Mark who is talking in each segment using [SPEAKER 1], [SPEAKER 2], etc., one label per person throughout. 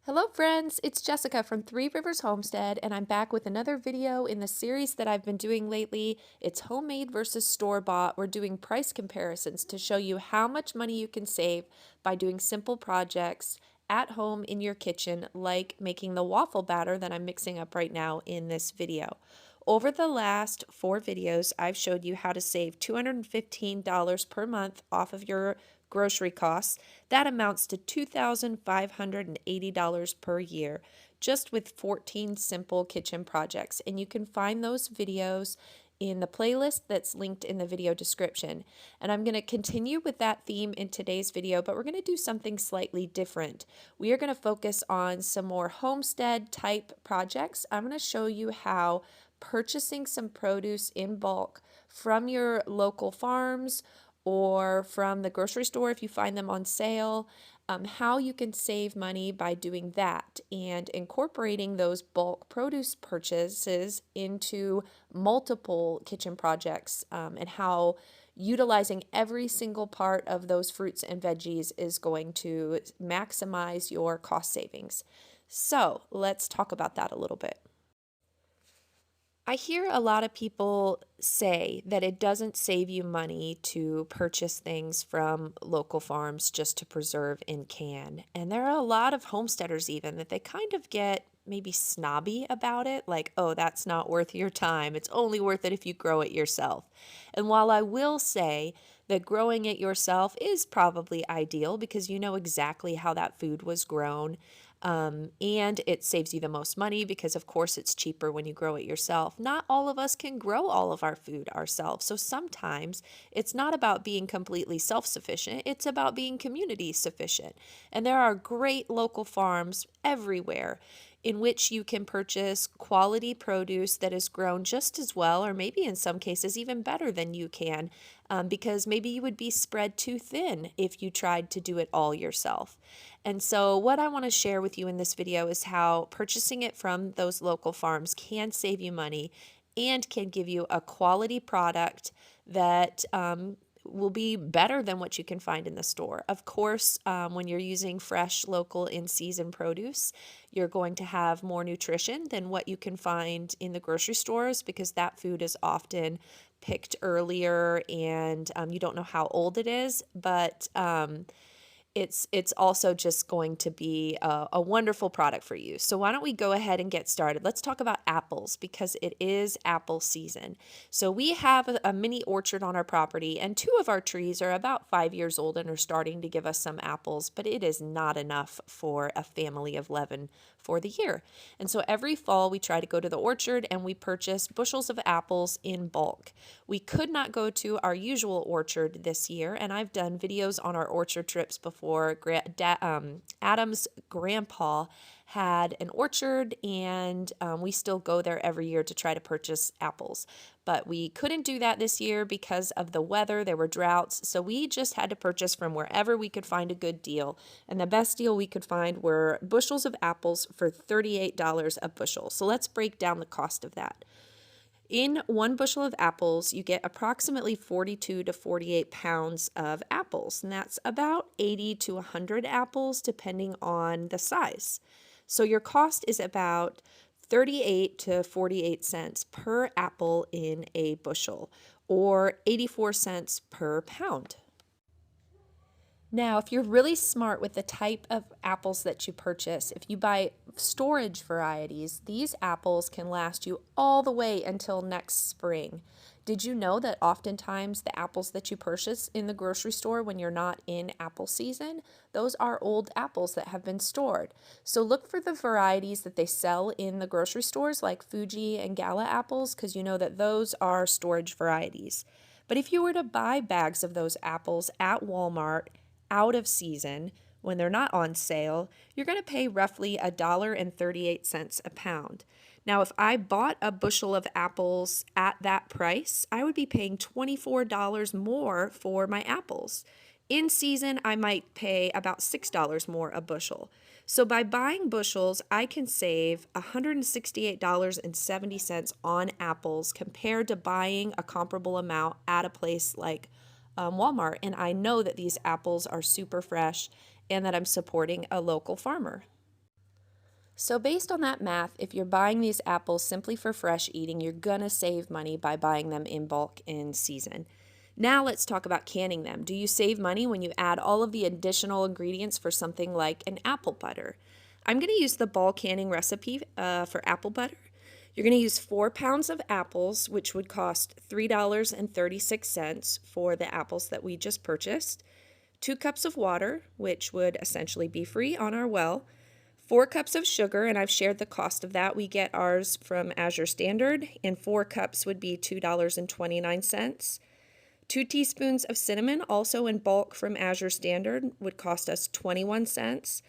[SPEAKER 1] Hello friends, it's Jessica from Three Rivers Homestead, and I'm back with another video in the series that I've been doing lately. It's homemade versus store-bought. We're doing price comparisons to show you how much money you can save by doing simple projects at home in your kitchen, like making the waffle batter that I'm mixing up right now in this video. Over the last 4 videos, I've showed you how to save $215 per month off of your grocery costs. That amounts to $2,580 per year, just with 14 simple kitchen projects. And you can find those videos in the playlist that's linked in the video description. And I'm going to continue with that theme in today's video, but we're going to do something slightly different. We are going to focus on some more homestead type projects. I'm going to show you how purchasing some produce in bulk from your local farms or from the grocery store if you find them on sale, how you can save money by doing that and incorporating those bulk produce purchases into multiple kitchen projects, and how utilizing every single part of those fruits and veggies is going to maximize your cost savings. So let's talk about that a little bit. I hear a lot of people say that it doesn't save you money to purchase things from local farms just to preserve and can. And there are a lot of homesteaders even that they kind of get maybe snobby about it, like, oh, that's not worth your time. It's only worth it if you grow it yourself. And while I will say that growing it yourself is probably ideal because you know exactly how that food was grown, and it saves you the most money because, of course, it's cheaper when you grow it yourself. Not all of us can grow all of our food ourselves. So sometimes it's not about being completely self-sufficient. It's about being community sufficient. And there are great local farms everywhere in which you can purchase quality produce that is grown just as well, or maybe in some cases even better than you can, because maybe you would be spread too thin if you tried to do it all yourself. And so what I want to share with you in this video is how purchasing it from those local farms can save you money and can give you a quality product that will be better than what you can find in the store. Of course, when you're using fresh, local, in-season produce, you're going to have more nutrition than what you can find in the grocery stores because that food is often picked earlier and you don't know how old it is, but it's also just going to be a wonderful product for you. So why don't we go ahead and get started? Let's talk about apples because it is apple season. So we have a mini orchard on our property, and 2 of our trees are about 5 years old and are starting to give us some apples, but it is not enough for a family of 11 for the year. And so every fall we try to go to the orchard and we purchase bushels of apples in bulk. We could not go to our usual orchard this year, and I've done videos on our orchard trips before. Adam's grandpa had an orchard, and we still go there every year to try to purchase apples. But we couldn't do that this year because of the weather. There were droughts, so we just had to purchase from wherever we could find a good deal. And the best deal we could find were bushels of apples for $38 a bushel. So let's break down the cost of that. In 1 bushel of apples, you get approximately 42 to 48 pounds of apples, and that's about 80 to 100 apples depending on the size. So your cost is about 38 to 48 cents per apple in a bushel, or 84 cents per pound. Now, if you're really smart with the type of apples that you purchase, if you buy storage varieties, these apples can last you all the way until next spring. Did you know that oftentimes the apples that you purchase in the grocery store when you're not in apple season, those are old apples that have been stored. So look for the varieties that they sell in the grocery stores like Fuji and Gala apples, because you know that those are storage varieties. But if you were to buy bags of those apples at Walmart, out of season, when they're not on sale, you're going to pay roughly $1.38 a pound. Now, if I bought a bushel of apples at that price, I would be paying $24 more for my apples. In season, I might pay about $6 more a bushel. So by buying bushels, I can save $168.70 on apples compared to buying a comparable amount at a place like Walmart, and I know that these apples are super fresh and that I'm supporting a local farmer. So based on that math, if you're buying these apples simply for fresh eating, you're gonna save money by buying them in bulk in season. Now let's talk about canning them. Do you save money when you add all of the additional ingredients for something like an apple butter? I'm gonna use the ball canning recipe for apple butter. You're gonna use 4 pounds of apples, which would cost $3.36 for the apples that we just purchased. 2 cups of water, which would essentially be free on our well. 4 cups of sugar, and I've shared the cost of that. We get ours from Azure Standard, and 4 cups would be $2.29. 2 teaspoons of cinnamon, also in bulk from Azure Standard, would cost us 21 cents.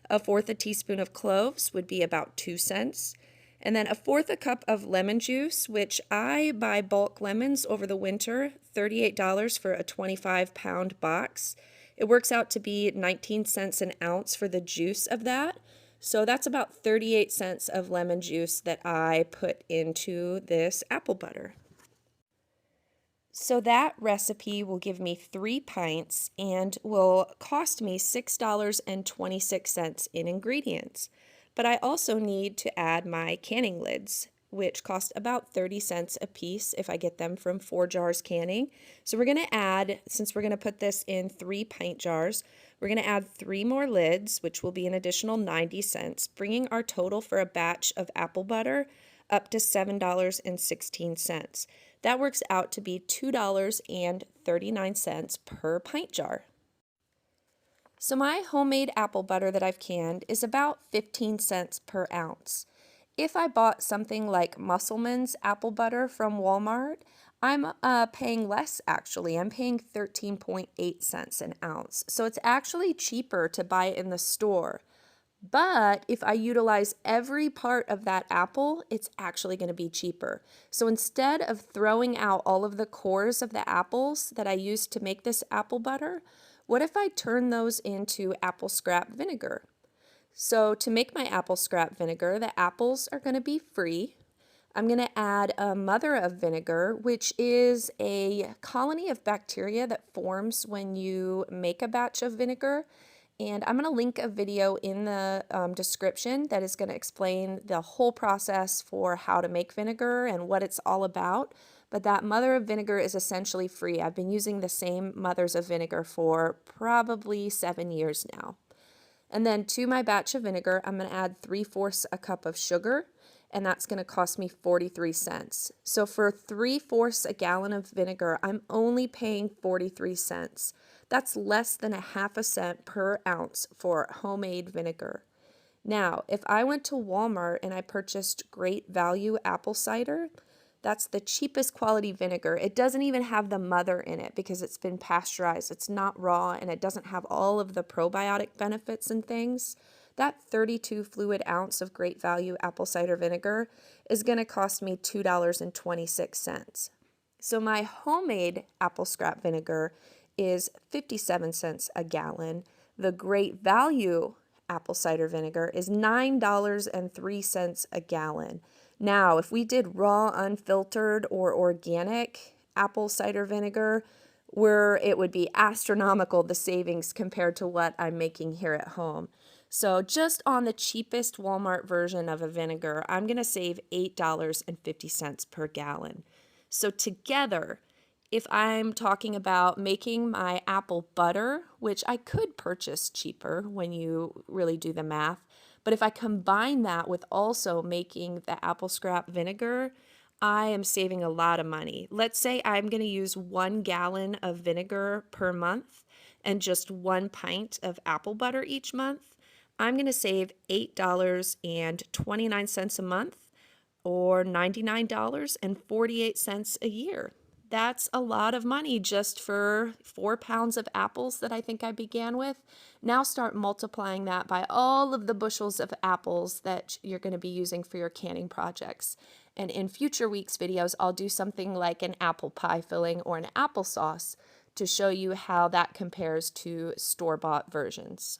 [SPEAKER 1] A fourth a teaspoon of cloves would be about 2 cents. And then a fourth a cup of lemon juice, which I buy bulk lemons over the winter, $38 for a 25-pound box. It works out to be 19 cents an ounce for the juice of that. So that's about 38 cents of lemon juice that I put into this apple butter. So that recipe will give me 3 pints and will cost me $6.26 in ingredients. But I also need to add my canning lids, which cost about 30 cents a piece if I get them from 4 Jars Canning. So we're going to add, since we're going to put this in 3 pint jars, we're going to add 3 more lids, which will be an additional 90 cents, bringing our total for a batch of apple butter up to $7.16. That works out to be $2.39 per pint jar. So my homemade apple butter that I've canned is about 15 cents per ounce. If I bought something like Musselman's apple butter from Walmart, I'm paying less actually. I'm paying 13.8 cents an ounce. So it's actually cheaper to buy it in the store. But if I utilize every part of that apple, it's actually going to be cheaper. So instead of throwing out all of the cores of the apples that I used to make this apple butter, what if I turn those into apple scrap vinegar? So to make my apple scrap vinegar, the apples are going to be free. I'm going to add a mother of vinegar, which is a colony of bacteria that forms when you make a batch of vinegar. And I'm going to link a video in the description that is going to explain the whole process for how to make vinegar and what it's all about. But that mother of vinegar is essentially free. I've been using the same mothers of vinegar for probably 7 years now. And then to my batch of vinegar, I'm going to add 3/4 a cup of sugar, and that's going to cost me 43 cents. So for 3/4 a gallon of vinegar, I'm only paying 43 cents. That's less than a half a cent per ounce for homemade vinegar. Now, if I went to Walmart and I purchased Great Value apple cider, that's the cheapest quality vinegar. It doesn't even have the mother in it because it's been pasteurized. It's not raw and it doesn't have all of the probiotic benefits and things. That 32 fluid ounce of Great Value apple cider vinegar is going to cost me $2.26. So my homemade apple scrap vinegar is 57 cents a gallon. The Great Value apple cider vinegar is $9.03 a gallon. Now, if we did raw, unfiltered, or organic apple cider vinegar, where it would be astronomical, the savings compared to what I'm making here at home. So just on the cheapest Walmart version of a vinegar, I'm going to save $8.50 per gallon. So together, if I'm talking about making my apple butter, which I could purchase cheaper when you really do the math, but if I combine that with also making the apple scrap vinegar, I am saving a lot of money. Let's say I'm going to use 1 gallon of vinegar per month and just 1 pint of apple butter each month. I'm going to save $8.29 a month or $99.48 a year. That's a lot of money just for 4 pounds of apples that I think I began with. Now start multiplying that by all of the bushels of apples that you're going to be using for your canning projects. And in future weeks' videos, I'll do something like an apple pie filling or an applesauce to show you how that compares to store-bought versions.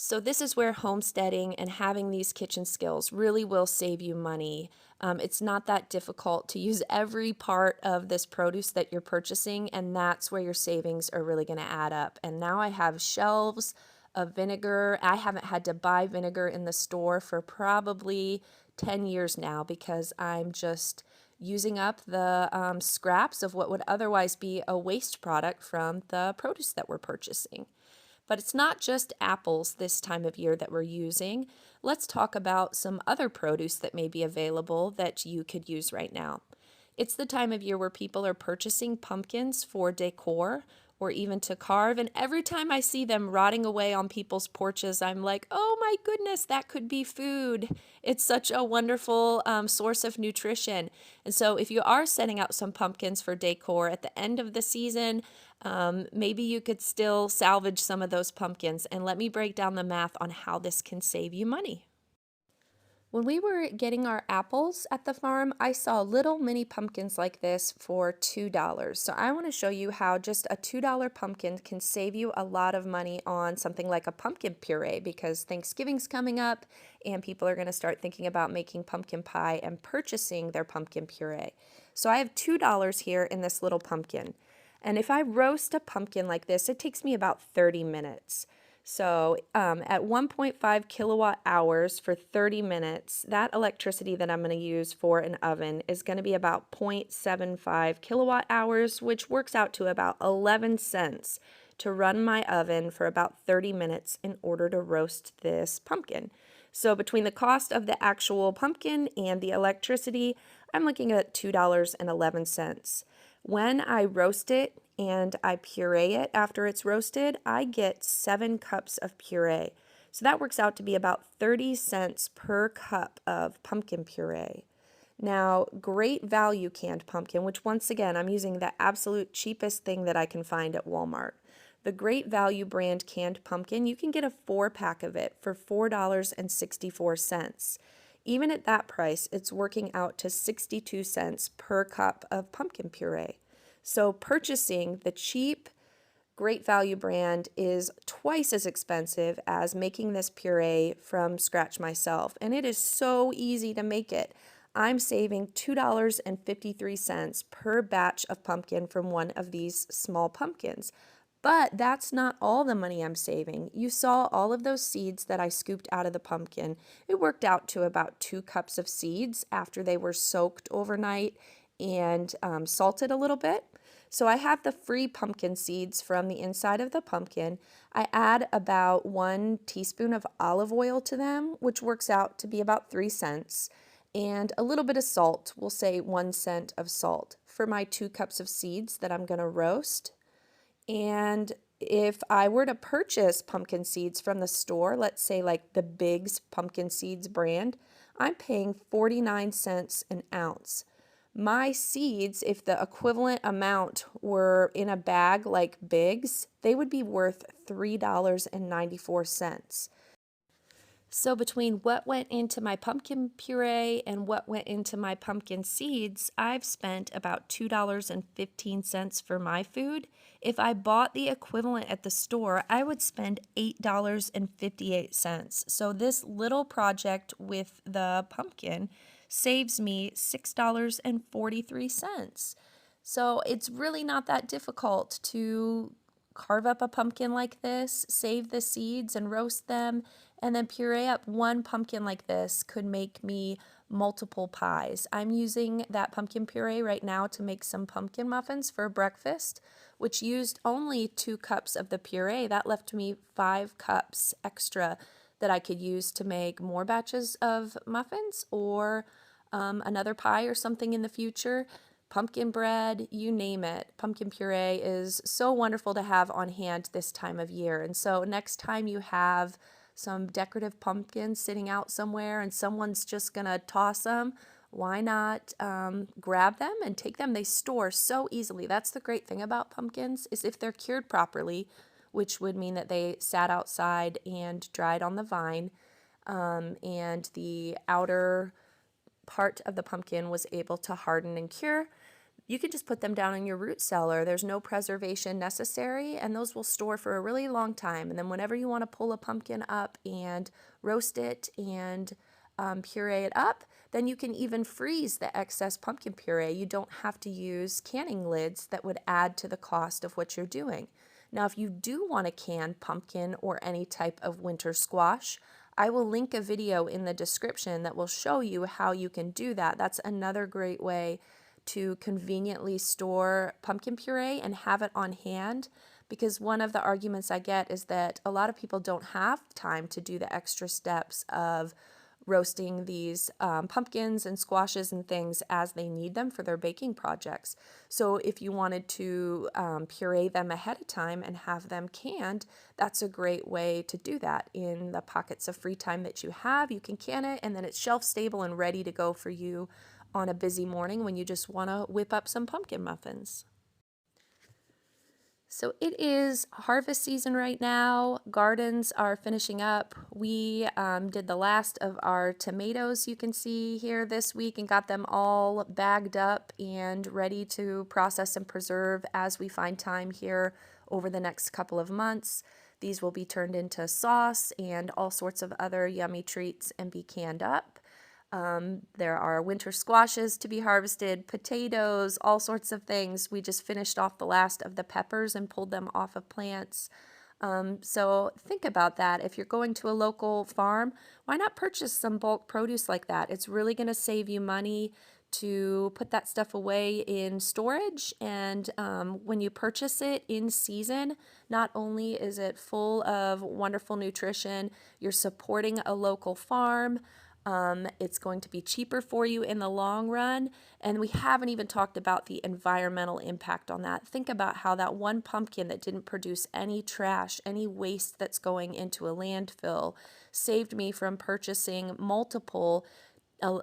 [SPEAKER 1] So this is where homesteading and having these kitchen skills really will save you money. It's not that difficult to use every part of this produce that you're purchasing, and that's where your savings are really going to add up. And now I have shelves of vinegar. I haven't had to buy vinegar in the store for probably 10 years now because I'm just using up the scraps of what would otherwise be a waste product from the produce that we're purchasing. But it's not just apples this time of year that we're using. Let's talk about some other produce that may be available that you could use right now. It's the time of year where people are purchasing pumpkins for decor or even to carve, and every time I see them rotting away on people's porches, I'm like, oh my goodness, that could be food. It's such a wonderful source of nutrition. And so if you are setting out some pumpkins for decor at the end of the season, maybe you could still salvage some of those pumpkins. And let me break down the math on how this can save you money. When we were getting our apples at the farm, I saw little mini pumpkins like this for $2. So I want to show you how just a $2 pumpkin can save you a lot of money on something like a pumpkin puree, because Thanksgiving's coming up and people are going to start thinking about making pumpkin pie and purchasing their pumpkin puree. So I have $2 here in this little pumpkin. And if I roast a pumpkin like this, it takes me about 30 minutes. So at 1.5 kilowatt hours for 30 minutes, that electricity that I'm going to use for an oven is going to be about 0.75 kilowatt hours, which works out to about 11 cents to run my oven for about 30 minutes in order to roast this pumpkin. So between the cost of the actual pumpkin and the electricity, I'm looking at $2.11. When I roast it and I puree it after it's roasted, I get 7 cups of puree. So that works out to be about 30 cents per cup of pumpkin puree. Now, Great Value canned pumpkin, which once again, I'm using the absolute cheapest thing that I can find at Walmart. The Great Value brand canned pumpkin, you can get a 4-pack of it for $4.64. Even at that price, it's working out to 62 cents per cup of pumpkin puree. So purchasing the cheap Great Value brand is twice as expensive as making this puree from scratch myself. And it is so easy to make it. I'm saving $2.53 per batch of pumpkin from one of these small pumpkins. But that's not all the money I'm saving. You saw all of those seeds that I scooped out of the pumpkin. It worked out to about 2 cups of seeds after they were soaked overnight and salted a little bit. So I have the free pumpkin seeds from the inside of the pumpkin. I add about 1 teaspoon of olive oil to them, which works out to be about 3 cents. And a little bit of salt, we'll say 1 cent of salt for my 2 cups of seeds that I'm going to roast. And if I were to purchase pumpkin seeds from the store, let's say like the Big's pumpkin seeds brand, I'm paying 49 cents an ounce. My seeds, if the equivalent amount were in a bag like Big's, they would be worth $3.94. So between what went into my pumpkin puree and what went into my pumpkin seeds, I've spent about $2.15 for my food. If I bought the equivalent at the store, I would spend $8.58. So this little project with the pumpkin saves me $6.43. So it's really not that difficult to carve up a pumpkin like this, save the seeds and roast them, and then puree up one pumpkin like this could make me multiple pies. I'm using that pumpkin puree right now to make some pumpkin muffins for breakfast, which used only 2 cups of the puree. That left me 5 cups extra that I could use to make more batches of muffins or another pie or something in the future. Pumpkin bread, you name it. Pumpkin puree is so wonderful to have on hand this time of year. And so next time you have some decorative pumpkins sitting out somewhere and someone's just going to toss them, why not grab them and take them? They store so easily. That's the great thing about pumpkins, is if they're cured properly, which would mean that they sat outside and dried on the vine, and the outer part of the pumpkin was able to harden and cure, you can just put them down in your root cellar. There's no preservation necessary, and those will store for a really long time. And then whenever you want to pull a pumpkin up and roast it and puree it up, then you can even freeze the excess pumpkin puree. You don't have to use canning lids that would add to the cost of what you're doing. Now, if you do want to can pumpkin or any type of winter squash, I will link a video in the description that will show you how you can do that. That's another great way to conveniently store pumpkin puree and have it on hand, because one of the arguments I get is that a lot of people don't have time to do the extra steps of roasting these pumpkins and squashes and things as they need them for their baking projects. So if you wanted to puree them ahead of time and have them canned, that's a great way to do that. In the pockets of free time that you have, you can can it, and then it's shelf stable and ready to go for you on a busy morning when you just want to whip up some pumpkin muffins. So it is harvest season right now. Gardens are finishing up. We did the last of our tomatoes, you can see here, this week, and got them all bagged up and ready to process and preserve as we find time here over the next couple of months. These will be turned into sauce and all sorts of other yummy treats and be canned up. There are winter squashes to be harvested, potatoes, all sorts of things. We just finished off the last of the peppers and pulled them off of plants. So think about that. If you're going to a local farm, why not purchase some bulk produce like that? It's really going to save you money to put that stuff away in storage, and when you purchase it in season, not only is it full of wonderful nutrition, you're supporting a local farm. It's going to be cheaper for you in the long run, and we haven't even talked about the environmental impact on that. Think about how that one pumpkin that didn't produce any trash, any waste that's going into a landfill, saved me from purchasing multiple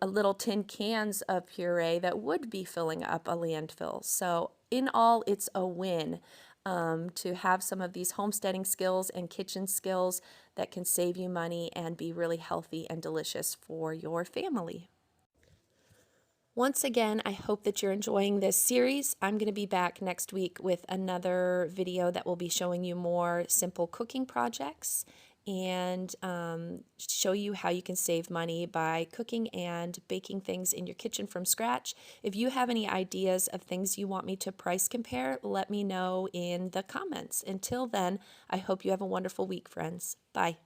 [SPEAKER 1] little tin cans of puree that would be filling up a landfill. So in all, it's a win. To have some of these homesteading skills and kitchen skills that can save you money and be really healthy and delicious for your family. Once again, I hope that you're enjoying this series. I'm going to be back next week with another video that will be showing you more simple cooking projects and show you how you can save money by cooking and baking things in your kitchen from scratch. If you have any ideas of things you want me to price compare, let me know in the comments. Until then, I hope you have a wonderful week, friends. Bye.